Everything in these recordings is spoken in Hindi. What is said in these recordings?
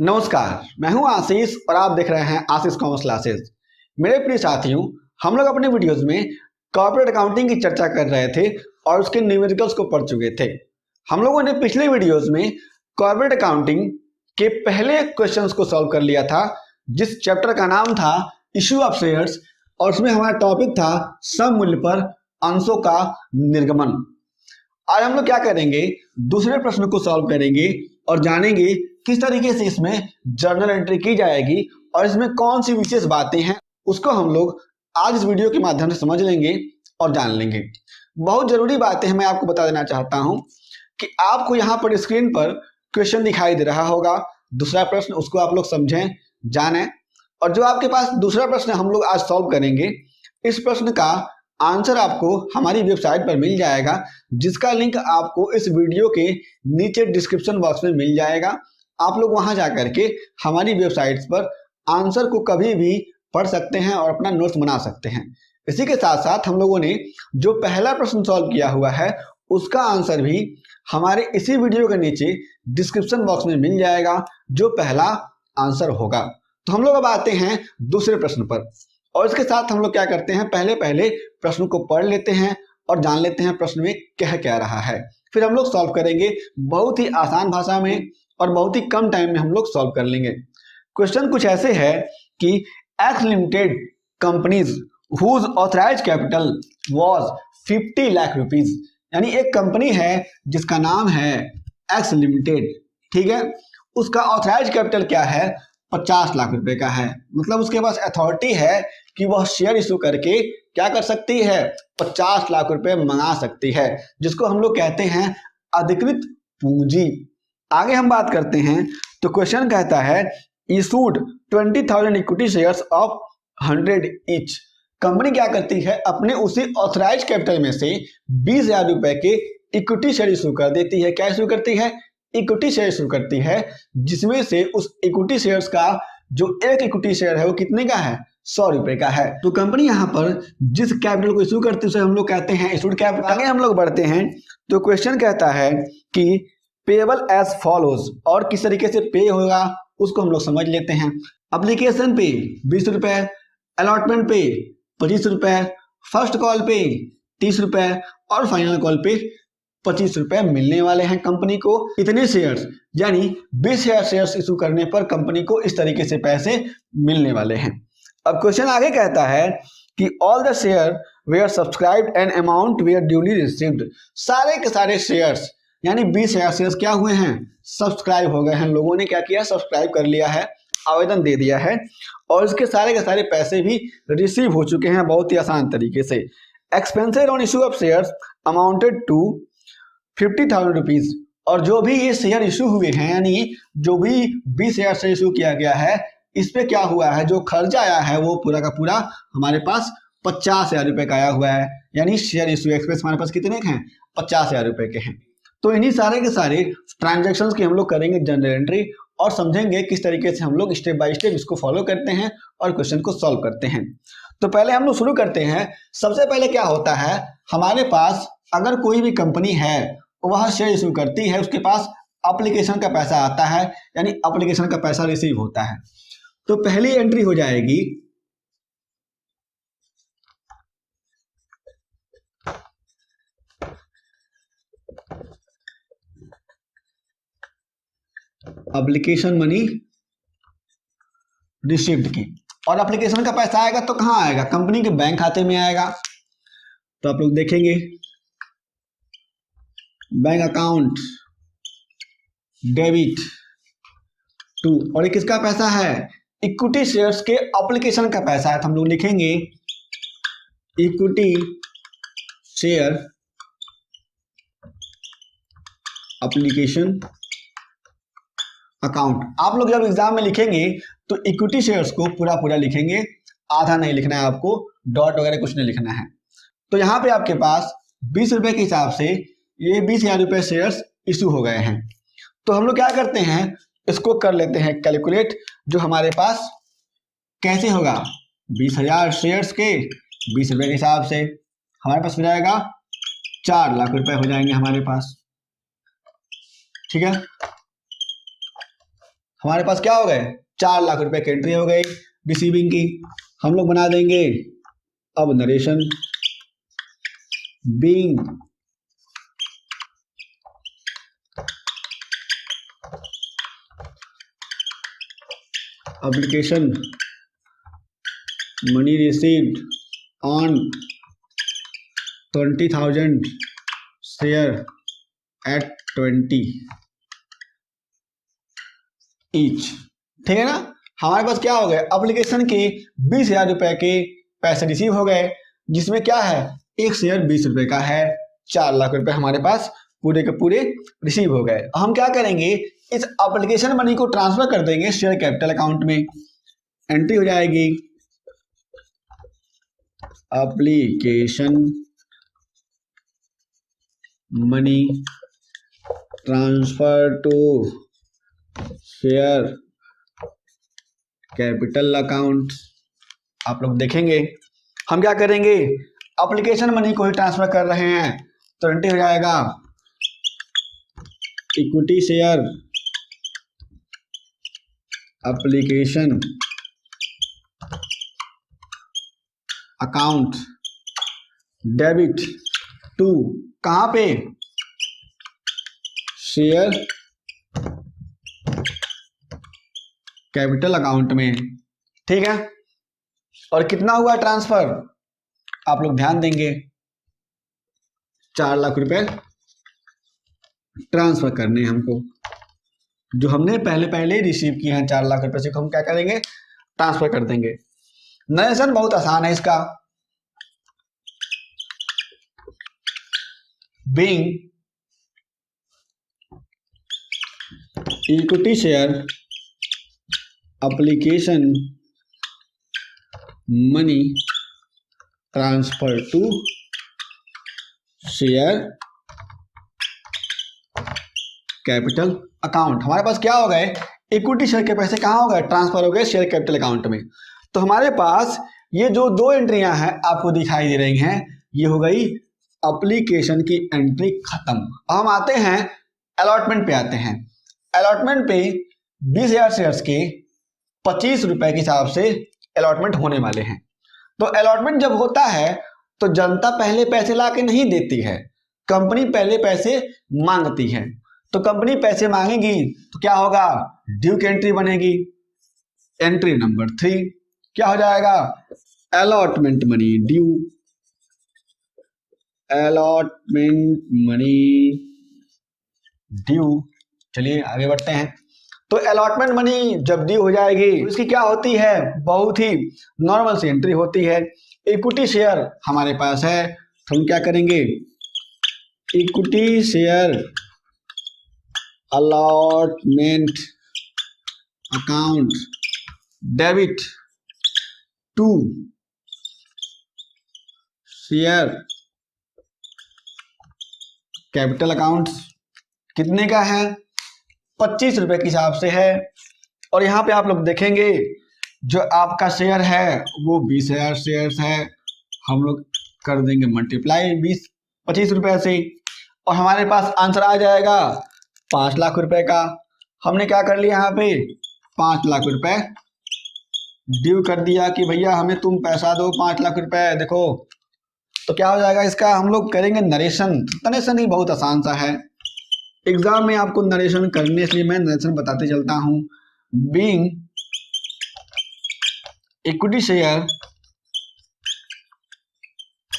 नमस्कार, मैं हूं आशीष और आप देख रहे हैं आशीष कॉमर्स क्लासेस। मेरे प्रिय साथियों, हम लोग अपने वीडियोस में कॉर्पोरेट अकाउंटिंग की चर्चा कर रहे थे और उसके न्यूमेरिकल्स को पढ़ चुके थे। हम लोगों ने पिछले वीडियोस में कॉर्पोरेट अकाउंटिंग के पहले क्वेश्चंस को सॉल्व कर लिया था, जिस चैप्टर का नाम था इश्यू ऑफ शेयर्स, और उसमें हमारा टॉपिक था सम मूल्य पर अंशों का निर्गमन। आज हम लोग क्या करेंगे, दूसरे प्रश्न को सॉल्व करेंगे और जानेंगे किस तरीके से इसमें जर्नल एंट्री की जाएगी और इसमें कौन सी विशेष बातें हैं, उसको हम लोग आज इस वीडियो के माध्यम से समझ लेंगे और जान लेंगे। बहुत जरूरी बातें हैं, मैं आपको बता देना चाहता हूं कि आपको यहाँ पर स्क्रीन पर क्वेश्चन दिखाई दे रहा होगा, दूसरा प्रश्न, उसको आप लोग समझें, जानें। और जो आपके पास दूसरा प्रश्न हम लोग आज सॉल्व करेंगे, इस प्रश्न का आंसर आपको हमारी वेबसाइट पर मिल जाएगा, जिसका लिंक आपको इस वीडियो के नीचे डिस्क्रिप्शन बॉक्स में मिल जाएगा। आप लोग वहां जाकर के हमारी वेबसाइट्स पर आंसर को कभी भी पढ़ सकते हैं और अपना नोट्स बना सकते हैं। इसी के साथ साथ हम लोगों ने जो पहला प्रश्न सॉल्व किया हुआ है, उसका आंसर भी हमारे इसी वीडियो के नीचे डिस्क्रिप्शन बॉक्स में मिल जाएगा, जो पहला आंसर होगा। तो हम लोग अब आते हैं दूसरे प्रश्न पर, और इसके साथ हम लोग क्या करते हैं, पहले प्रश्न को पढ़ लेते हैं और जान लेते हैं प्रश्न में कह क्या रहा है। फिर हम लोग सॉल्व करेंगे बहुत ही आसान भाषा में और बहुत ही कम टाइम में हम लोग सॉल्व कर लेंगे। क्वेश्चन कुछ ऐसे है कि X limited companies whose authorised capital was 50 lakh rupees, यानी एक कंपनी है जिसका नाम है एक्स लिमिटेड, ठीक है। उसका ऑथराइज्ड कैपिटल क्या है, 50 लाख रुपए का है। मतलब उसके पास अथॉरिटी है कि वह शेयर इशू करके क्या कर सकती है, 50 लाख रुपए मंगा सकती है, जिसको हम लोग कहते हैं अधिकृत पूंजी। आगे हम बात करते हैं तो क्वेश्चन कहता है issued 20,000 equity shares of 100 each. Company क्या करती है, अपने उसी ऑथराइज्ड कैपिटल में से 20,000 रुपए के इक्विटी शेयर इशू कर देती है। क्या इशू करती है, इक्विटी शेयर इशू करती है, जिसमें से उस इक्विटी शेयर्स का जो एक इक्विटी शेयर है वो कितने का है, 100 रुपए का है। तो कंपनी यहाँ पर जिस कैपिटल को इशू करती है उसे हम लोग कहते हैं इशूड कैपिटल। आगे हम लोग बढ़ते हैं तो क्वेश्चन कहता है कि पेएबल एज फॉलोज, और किस तरीके से पे होगा उसको हम लोग समझ लेते हैं। एप्लीकेशन पे 20 रुपए, अलॉटमेंट पे 25 रुपए, फर्स्ट कॉल पे 30 रुपए और फाइनल कॉल पे 25 रुपए मिलने वाले हैं कंपनी को। इतने शेयर्स यानी 20,000 शेयर्स इशू करने पर कंपनी को इस तरीके से पैसे मिलने वाले हैं। अब क्वेश्चन आगे कहता है कि all the share were subscribed and amount were duly received. सारे के सारे शेयर्स यानी 20,000 शेयर्स क्या हुए हैं, सब्सक्राइब हो गए हैं। लोगों ने क्या किया, सब्सक्राइब कर लिया है, आवेदन दे दिया है, और इसके सारे के सारे पैसे भी रिसीव हो चुके हैं बहुत ही आसान तरीके से। Expenses on issue of shares amounted to 50,000 rupees, और जो भी ये शेयर इशू हुए हैं, यानी जो भी 20,000 शेयर इशू किया गया है, इस पे क्या हुआ है, जो खर्चा आया है वो पूरा का पूरा हमारे पास 50,000 रुपए का आया हुआ है। यानी शेयर इशू एक्सपेंस हमारे पास कितने के हैं, 50,000 रुपए के हैं। तो इन्हीं सारे के सारे ट्रांजैक्शंस की हम लोग करेंगे जर्नल एंट्री और समझेंगे किस तरीके से हम लोग स्टेप बाय स्टेप इसको फॉलो करते हैं और क्वेश्चन को सॉल्व करते हैं। तो पहले हम लोग शुरू करते हैं। सबसे पहले क्या होता है, हमारे पास अगर कोई भी कंपनी है वह शेयर इशू करती है, उसके पास एप्लीकेशन का पैसा आता है, यानी एप्लीकेशन का पैसा रिसीव होता है। तो पहली एंट्री हो जाएगी एप्लीकेशन मनी रिसीव्ड की, और एप्लीकेशन का पैसा आएगा तो कहां आएगा, कंपनी के बैंक खाते में आएगा। तो आप लोग देखेंगे बैंक अकाउंट डेबिट टू, और ये किसका पैसा है, इक्विटी शेयर्स के एप्लीकेशन का पैसा है। तो हम लोग लिखेंगे इक्विटी शेयर एप्लीकेशन अकाउंट। आप लोग जब एग्जाम में लिखेंगे तो इक्विटी शेयर्स को पूरा पूरा लिखेंगे, आधा नहीं लिखना है आपको, डॉट वगैरह कुछ नहीं लिखना है। तो यहाँ पे आपके पास 20 रुपए के हिसाब से ये 20,000 रुपए शेयर्स इशू हो गए हैं। तो हम लोग क्या करते हैं, इसको कर लेते हैं कैलकुलेट। जो हमारे पास कैसे होगा, 20,000 शेयर्स के 20 रुपए के हिसाब से हमारे पास हो जाएगा 4 लाख रुपए हो जाएंगे हमारे पास, ठीक है। हमारे पास क्या हो गए, 4 लाख रुपए की एंट्री हो गई रिसीविंग की। हम लोग बना देंगे अब narration being application money received on 20,000 share at 20 each। ठीक है ना, हमारे पास क्या हो गया, एप्लीकेशन के 20,000 रुपए के पैसे रिसीव हो गए, जिसमें क्या है, एक शेयर 20 रुपए का है, 4 लाख रुपए हमारे पास पूरे के पूरे रिसीव हो गए। हम क्या करेंगे, इस एप्लीकेशन मनी को ट्रांसफर कर देंगे शेयर कैपिटल अकाउंट में। एंट्री हो जाएगी application money transfer to share capital account. आप लोग देखेंगे हम क्या करेंगे, एप्लीकेशन मनी को ही ट्रांसफर कर रहे हैं, तो एंट्री हो जाएगा equity share application account debit to, कहां पे, शेयर कैपिटल अकाउंट में। ठीक है, और कितना हुआ ट्रांसफर, आप लोग ध्यान देंगे, 4 लाख रुपए ट्रांसफर करने हमको, जो हमने पहले रिसीव किए हैं 4 लाख रुपए से, हम क्या करेंगे, ट्रांसफर कर देंगे। नरेशन बहुत आसान है इसका, being equity share application money transfer to share capital account. हमारे पास क्या हो गए, इक्विटी शेयर के पैसे कहाँ हो गए, ट्रांसफर हो गए शेयर कैपिटल अकाउंट में। तो हमारे पास ये जो 2 एंट्रियां हैं आपको दिखाई दे रही हैं, ये हो गई एप्लीकेशन की एंट्री खत्म। अब हम आते हैं अलॉटमेंट पे, आते हैं अलॉटमेंट पे 20,000 शेयर्स के 25 रुपए के हिसाब से अलॉटमेंट होने वाले हैं। तो अलॉटमेंट जब होता है तो जनता पहले पैसे ला के नहीं देती है, कंपनी पहले पैसे मांगती है। तो कंपनी पैसे मांगेगी तो क्या होगा, ड्यू की एंट्री बनेगी। एंट्री नंबर 3 क्या हो जाएगा, allotment money due, allotment money due. चलिए आगे बढ़ते हैं। तो अलॉटमेंट मनी जब ड्यू हो जाएगी तो इसकी क्या होती है, बहुत ही नॉर्मल सी एंट्री होती है। इक्विटी शेयर हमारे पास है तो हम क्या करेंगे, equity share allotment account debit to share capital account. कितने का है, 25 रुपए के हिसाब से है। और यहाँ पे आप लोग देखेंगे जो आपका शेयर है वो 20,000 शेयर्स है, हम लोग कर देंगे मल्टीप्लाई 25 रुपए से, और हमारे पास आंसर आ जाएगा 5 लाख रुपए का। हमने क्या कर लिया, यहाँ पे 5 लाख रुपए ड्यू कर दिया कि भैया हमें तुम पैसा दो 5 लाख रुपए। देखो तो क्या हो जाएगा इसका, हम लोग करेंगे नरेशन। नरेशन ही बहुत आसान सा है, एग्जाम में आपको नरेशन करने के लिए मैं नरेशन बताते चलता हूं। Being equity share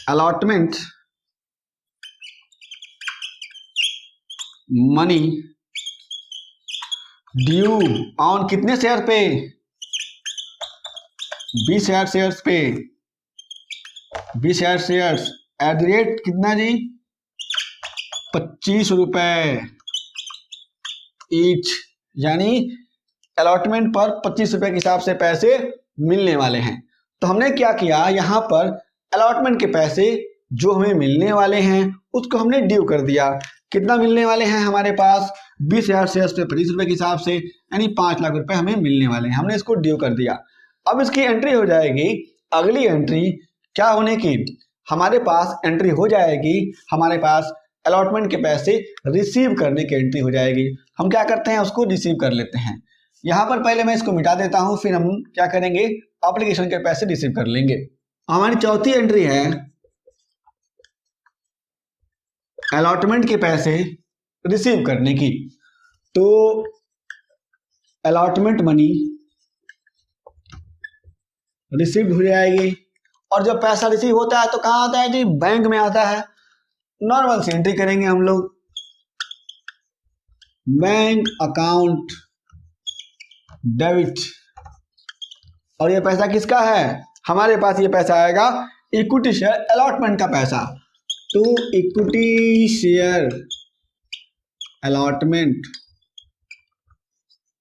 allotment money due on कितने शेयर पे, 20,000 शेयर्स पे, 20,000 शेयर्स एट द रेट कितना जी, 25 रुपए ईच, यानी अलॉटमेंट पर 25 रुपए के हिसाब से पैसे मिलने वाले हैं। तो हमने क्या किया, यहाँ पर अलॉटमेंट के पैसे जो हमें मिलने वाले हैं उसको हमने ड्यू कर दिया। कितना मिलने वाले हैं हमारे पास, 20,000 शेयर्स पे 25 रुपए के हिसाब से, यानी 5 लाख रुपए हमें मिलने वाले हैं, हमने इसको ड्यू कर दिया। अब इसकी एंट्री हो जाएगी, अगली एंट्री क्या होने की, हमारे पास एंट्री हो जाएगी, हमारे पास अलॉटमेंट के पैसे रिसीव करने की एंट्री हो जाएगी। हम क्या करते हैं, उसको रिसीव कर लेते हैं। यहाँ पर पहले मैं इसको मिटा देता हूँ, फिर हम क्या करेंगे, एप्लीकेशन के पैसे रिसीव कर लेंगे। हमारी चौथी एंट्री है अलॉटमेंट के पैसे रिसीव करने की। तो अलॉटमेंट मनी रिसीव हो जाएगी, और जब पैसा रिसीव होता है तो कहाँ आता है जी, बैंक में आता है। नॉर्मल सी एंट्री करेंगे हम लोग, बैंक अकाउंट डेबिट, और ये पैसा किसका है, हमारे पास ये पैसा आएगा इक्विटी शेयर अलॉटमेंट का पैसा। तो इक्विटी शेयर अलॉटमेंट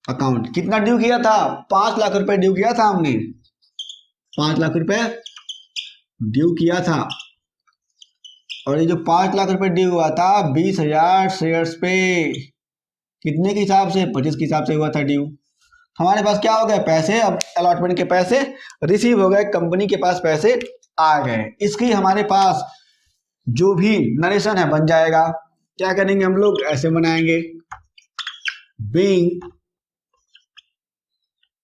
अकाउंट कितना ड्यू किया था, 5 लाख रुपए ड्यू किया था हमने, 5 लाख रुपए ड्यू किया था। और ये जो 5 लाख रुपए ड्यू हुआ था 20,000 शेयर्स पे, कितने के हिसाब से, 25 के हिसाब से हुआ था ड्यू। हमारे पास क्या हो गए पैसे, अब अलॉटमेंट के पैसे रिसीव हो गए, कंपनी के पास पैसे आ गए। इसकी हमारे पास जो भी नरेशन है बन जाएगा। क्या करेंगे हम लोग, ऐसे बनाएंगे, being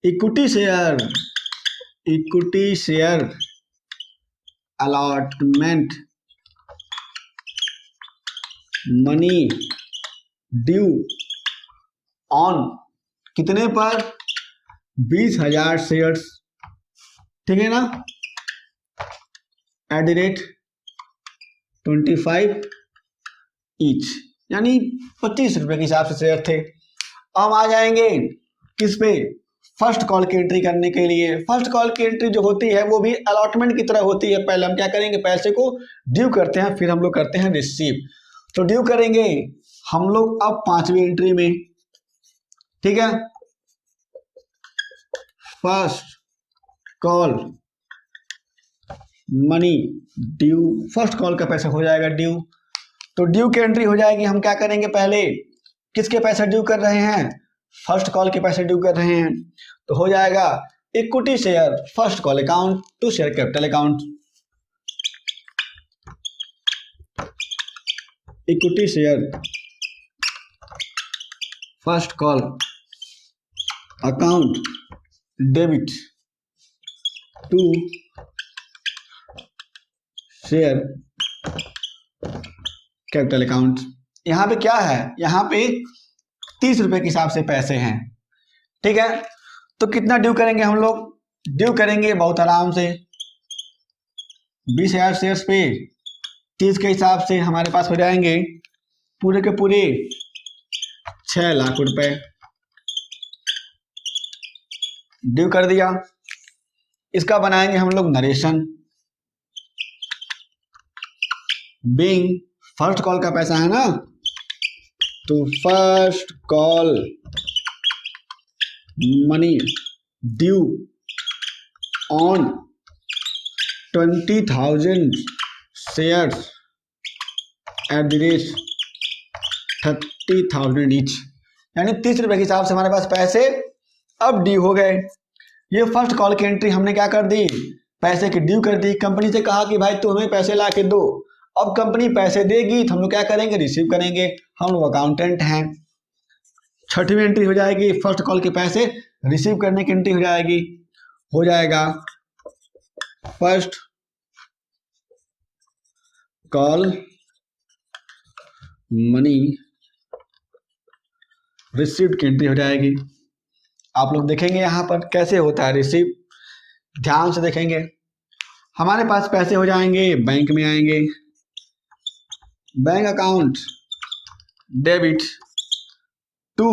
equity share allotment money due on कितने पर, 20,000 शेयर्स, ठीक है ना, @25 ईच, यानी 25 रुपए के हिसाब से शेयर थे। अब आ जाएंगे किस पे, फर्स्ट कॉल की एंट्री करने के लिए। फर्स्ट कॉल की एंट्री जो होती है वो भी अलॉटमेंट की तरह होती है। पहले हम क्या करेंगे, पैसे को ड्यू करते हैं, फिर हम लोग करते हैं रिसीव। तो ड्यू करेंगे हम लोग अब 5वीं एंट्री में, ठीक है, first call money due, first call का पैसा हो जाएगा ड्यू। तो ड्यू की एंट्री हो जाएगी। हम क्या करेंगे, पहले किसके पैसे ड्यू कर रहे हैं, फर्स्ट कॉल के पैसे ड्यू कर रहे हैं, तो हो जाएगा equity share first call account to share capital account. Equity share first call account debit to share capital account. यहाँ पे क्या है, यहाँ पे 30 रुपए के हिसाब से पैसे हैं, ठीक है। तो कितना ड्यू करेंगे हम लोग, ड्यू करेंगे बहुत आराम से, 20,000 शेयर्स पे 30 के हिसाब से हमारे पास हो जाएंगे पूरे के पूरे 6 लाख रुपए ड्यू कर दिया। इसका बनाएंगे हम लोग नरेशन, बीइंग फर्स्ट कॉल का पैसा है ना, तो first call money due on 20,000 shares @30,000 each, यानी 30 रुपए के हिसाब से हमारे पास पैसे अब ड्यू हो गए। ये फर्स्ट कॉल की एंट्री हमने क्या कर दी, पैसे की ड्यू कर दी। कंपनी से कहा कि भाई तू हमें पैसे ला के दो। अब कंपनी पैसे देगी तो हम लोग क्या करेंगे, रिसीव करेंगे। हम लोग अकाउंटेंट हैं। 6वीं एंट्री हो जाएगी, फर्स्ट कॉल के पैसे रिसीव करने की एंट्री हो जाएगी, हो जाएगा फर्स्ट कॉल मनी रिसीव्ड की एंट्री हो जाएगी। आप लोग देखेंगे यहाँ पर कैसे होता है रिसीव, ध्यान से देखेंगे। हमारे पास पैसे हो जाएंगे, बैंक में आएंगे, बैंक अकाउंट डेबिट टू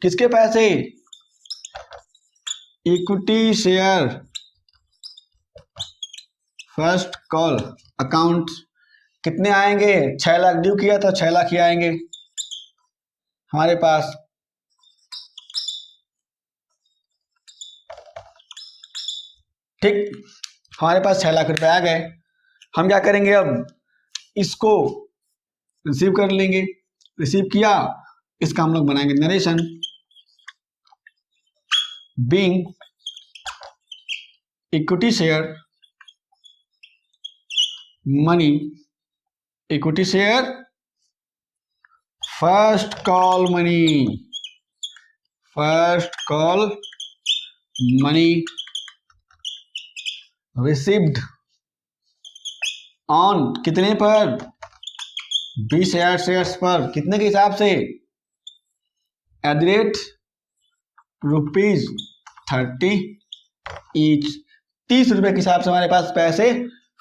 किसके पैसे, equity share first call account. कितने आएंगे, 6 लाख ड्यू किया था, 6 लाख ही आएंगे हमारे पास। ठीक, हमारे पास 6 लाख रुपए आ गए। हम क्या करेंगे, अब इसको रिसीव कर लेंगे। रिसीव किया, इसका हम लोग बनाएंगे narration, being equity share money equity share first call money first call money received on कितने पर, 20,000 शेयर्स पर, कितने के हिसाब से, ₹30 ईच, 30 रुपए के हिसाब से हमारे पास पैसे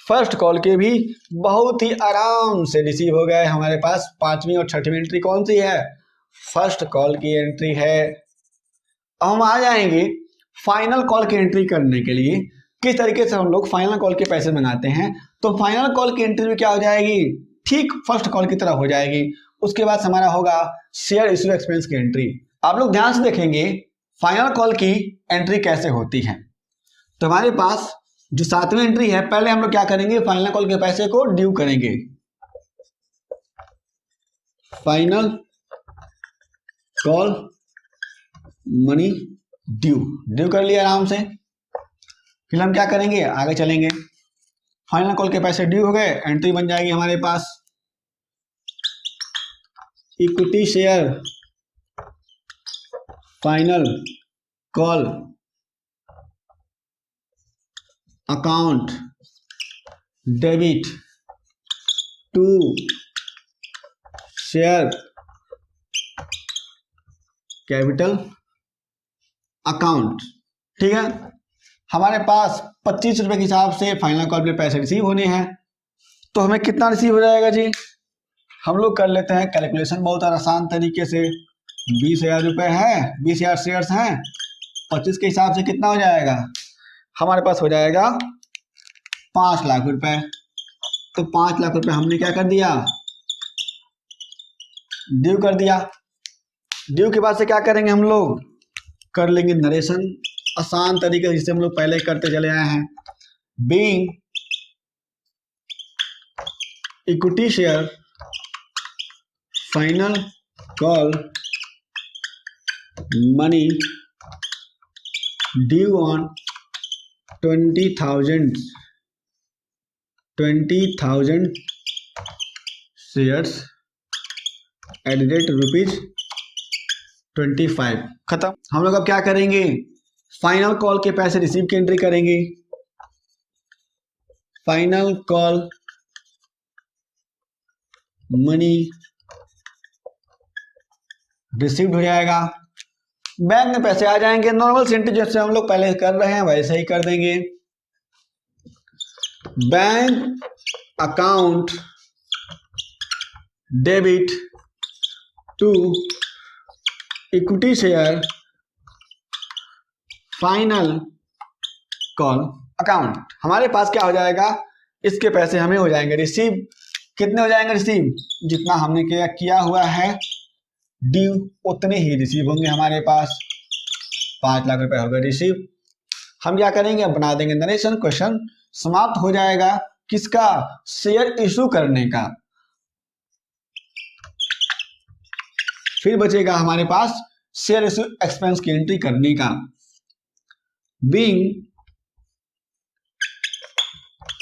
फर्स्ट कॉल के भी बहुत ही आराम से रिसीव हो गए। हमारे पास पांचवी और छठवीं एंट्री कौन सी है, फर्स्ट कॉल की एंट्री है। अब हम आ जाएंगे फाइनल कॉल की एंट्री करने के लिए, किस तरीके से हम लोग फाइनल कॉल के पैसे मंगाते हैं। तो फाइनल कॉल की एंट्री में क्या हो जाएगी, ठीक फर्स्ट कॉल की तरह हो जाएगी। उसके बाद हमारा होगा शेयर इश्यू एक्सपेंस की एंट्री। आप लोग ध्यान से देखेंगे फाइनल कॉल की एंट्री कैसे होती है। तो हमारे पास जो सातवीं एंट्री है, पहले हम लोग क्या करेंगे, फाइनल कॉल के पैसे को ड्यू करेंगे। फाइनल कॉल मनी ड्यू कर लिया आराम से। फिर हम क्या करेंगे, आगे चलेंगे। फाइनल कॉल के पैसे ड्यू हो गए, एंट्री बन जाएगी हमारे पास equity share final call account debit to share capital account. ठीक है, हमारे पास 25 रुपए के हिसाब से फाइनल कॉल पे पैसे रिसीव होने हैं। तो हमें कितना रिसीव हो जाएगा जी, हम लोग कर लेते हैं कैलकुलेशन बहुत आसान तरीके से। 20,000 रुपये है, 20,000 शेयर्स हैं, 25 के हिसाब से कितना हो जाएगा, हमारे पास हो जाएगा 5 लाख रुपए। तो 5 लाख रुपए हमने क्या कर दिया, ड्यू कर दिया। ड्यू के बाद से क्या करेंगे, हम लोग कर लेंगे नरेशन आसान तरीके से, जिससे हम लोग पहले ही करते चले आए हैं। Being equity share final call money due on 20,000 shares at the rate ₹25। खत्म। हम लोग अब क्या करेंगे, फाइनल कॉल के पैसे रिसीव की एंट्री करेंगे। फाइनल कॉल मनी रिसीव्ड हो जाएगा, बैंक में पैसे आ जाएंगे। नॉर्मल एंट्री जैसे हम लोग पहले कर रहे हैं वैसे ही कर देंगे। Bank account debit to equity share final call account. हमारे पास क्या हो जाएगा, इसके पैसे हमें हो जाएंगे रिसीव। कितने हो जाएंगे रिसीव, जितना हमने किया हुआ है ड्यू उतने ही रिसीव होंगे हमारे पास। 5 लाख रुपए हो गए रिसीव। हम क्या करेंगे, अब बना देंगे नरेशन। क्वेश्चन समाप्त हो जाएगा किसका, शेयर इशू करने का। फिर बचेगा हमारे पास शेयर इशू एक्सपेंस की एंट्री करने का। Being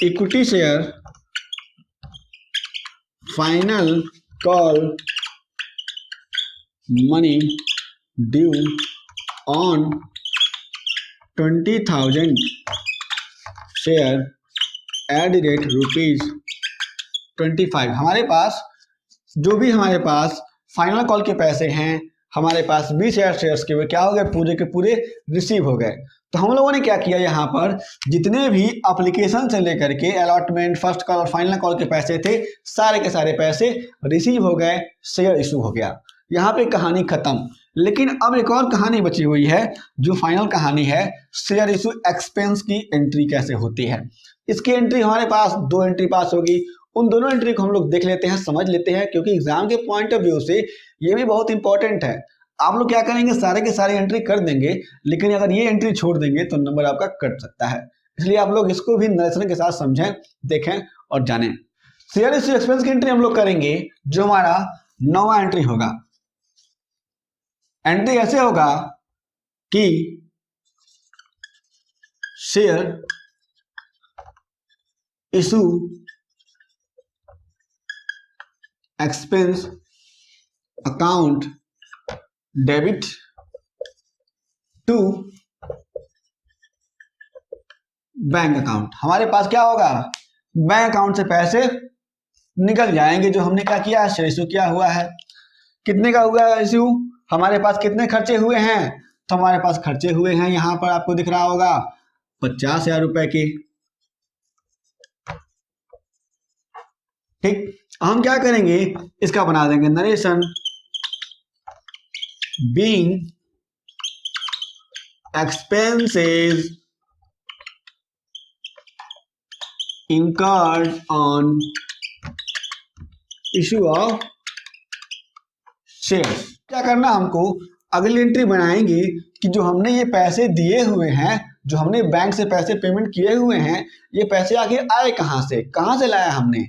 equity share final call money due on 20,000 share at the rate ₹25। हमारे पास जो भी हमारे पास फाइनल कॉल के पैसे हैं, हमारे पास 20,000 शेयर्स के हुए क्या हो गए, पूरे के पूरे रिसीव हो गए। तो हम लोगों ने क्या किया, यहाँ पर जितने भी एप्लीकेशन से लेकर के अलॉटमेंट, फर्स्ट कॉल और फाइनल कॉल के पैसे थे, सारे के सारे पैसे रिसीव हो गए, शेयर इशू हो गया। यहाँ पे कहानी खत्म। लेकिन अब एक और कहानी बची हुई है, जो फाइनल कहानी है, शेयर इशू एक्सपेंस की एंट्री कैसे होती है। इसकी एंट्री हमारे पास 2 एंट्री पास होगी। उन दोनों एंट्री को हम लोग देख लेते हैं, समझ लेते हैं, क्योंकि एग्जाम के पॉइंट ऑफ व्यू से ये भी बहुत इंपॉर्टेंट है। आप लोग क्या करेंगे, सारे के सारे एंट्री कर देंगे, लेकिन अगर ये एंट्री छोड़ देंगे तो नंबर आपका कट सकता है। इसलिए आप लोग इसको भी नरेशन के साथ समझें, देखें और जानें। शेयर इशू एक्सपेंस की एंट्री हम लोग करेंगे, जो हमारा 9वां एंट्री होगा। एंट्री ऐसे होगा कि share issue expense account debit to bank account. हमारे पास क्या होगा, बैंक अकाउंट से पैसे निकल जाएंगे जो हमने क्या किया, शेयर इशू किया हुआ है। कितने का हुआ इशू, हमारे पास कितने खर्चे हुए हैं, तो हमारे पास खर्चे हुए हैं यहां पर आपको दिख रहा होगा 50,000 रुपए के। ठीक, हम क्या करेंगे, इसका बना देंगे narration being expenses incurred on issue of shares। क्या करना हमको, अगली एंट्री बनाएंगे कि जो हमने ये पैसे दिए हुए हैं, जो हमने बैंक से पैसे पेमेंट किए हुए हैं, ये पैसे आखिर आए कहाँ से लाया हमने।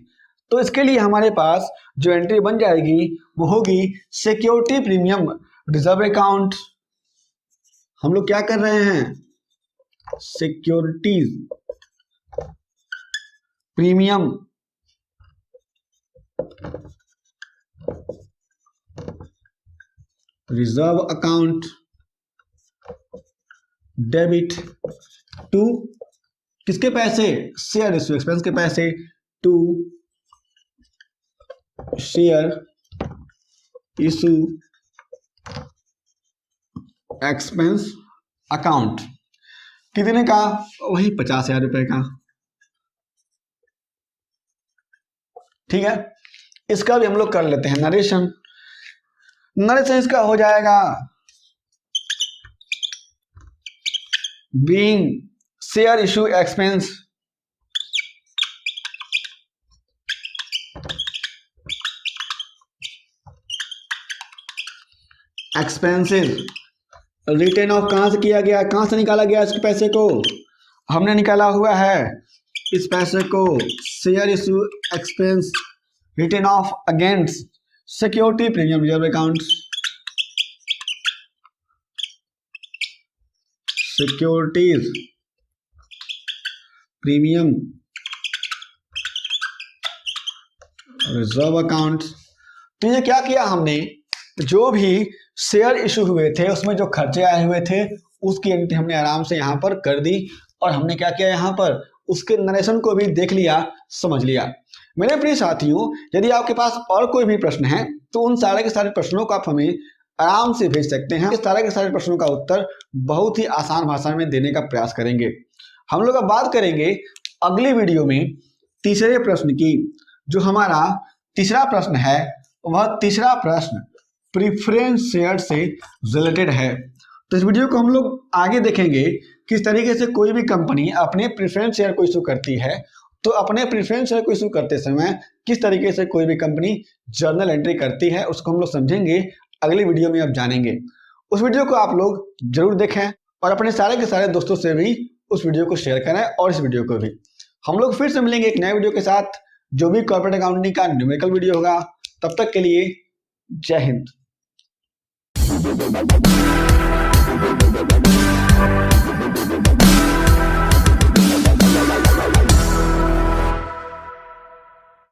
तो इसके लिए हमारे पास जो एंट्री बन जाएगी वो होगी सिक्योरिटी प्रीमियम रिजर्व अकाउंट। हम लोग क्या कर रहे हैं, securities premium reserve account debit to किसके पैसे, शेयर इशू एक्सपेंस के पैसे, to share issue expense account. कितने का, वही 50,000 रुपए का। ठीक है, इसका भी हम लोग कर लेते हैं नरेशन इसका हो जाएगा being share issue expense expenses return of कहां से किया गया, कहां से निकाला गया, इसके पैसे को हमने निकाला हुआ है, इस पैसे को share issue expense return of against security premium reserve account, securities premium reserve account. तो ये क्या किया हमने, जो भी शेयर इशू हुए थे उसमें जो खर्चे आए हुए थे उसकी एंट्री हमने आराम से यहाँ पर कर दी, और हमने क्या किया यहाँ पर उसके नरेशन को भी देख लिया, समझ लिया। मेरे प्रिय साथियों, यदि आपके पास और कोई भी प्रश्न है तो उन सारे के सारे प्रश्नों को आप हमें आराम से भेज सकते हैं। इस सारे के सारे प्रश्नों का उत्तर बहुत ही आसान भाषा में देने का प्रयास करेंगे। हम लोग अब बात करेंगे अगली वीडियो में तीसरे प्रश्न की। जो हमारा तीसरा प्रश्न है वह तीसरा प्रश्न प्रीफरेंस शेयर से रिलेटेड है। तो इस वीडियो को हम लोग आगे देखेंगे किस तरीके से कोई भी कंपनी अपने प्रीफरेंस शेयर को इशू करती है। तो अपने प्रीफरेंस शेयर को इशू करते समय किस तरीके से कोई भी कंपनी जर्नल एंट्री करती है उसको हम लोग समझेंगे, अगली वीडियो में आप जानेंगे। उस वीडियो को आप लोग जरूर देखें और अपने सारे के सारे दोस्तों से भी उस वीडियो को शेयर करें, और इस वीडियो को भी। हम लोग फिर से मिलेंगे एक नए वीडियो के साथ, जो भी कॉर्पोरेट अकाउंटिंग का न्यूमेरिकल वीडियो होगा। तब तक के लिए जय हिंद।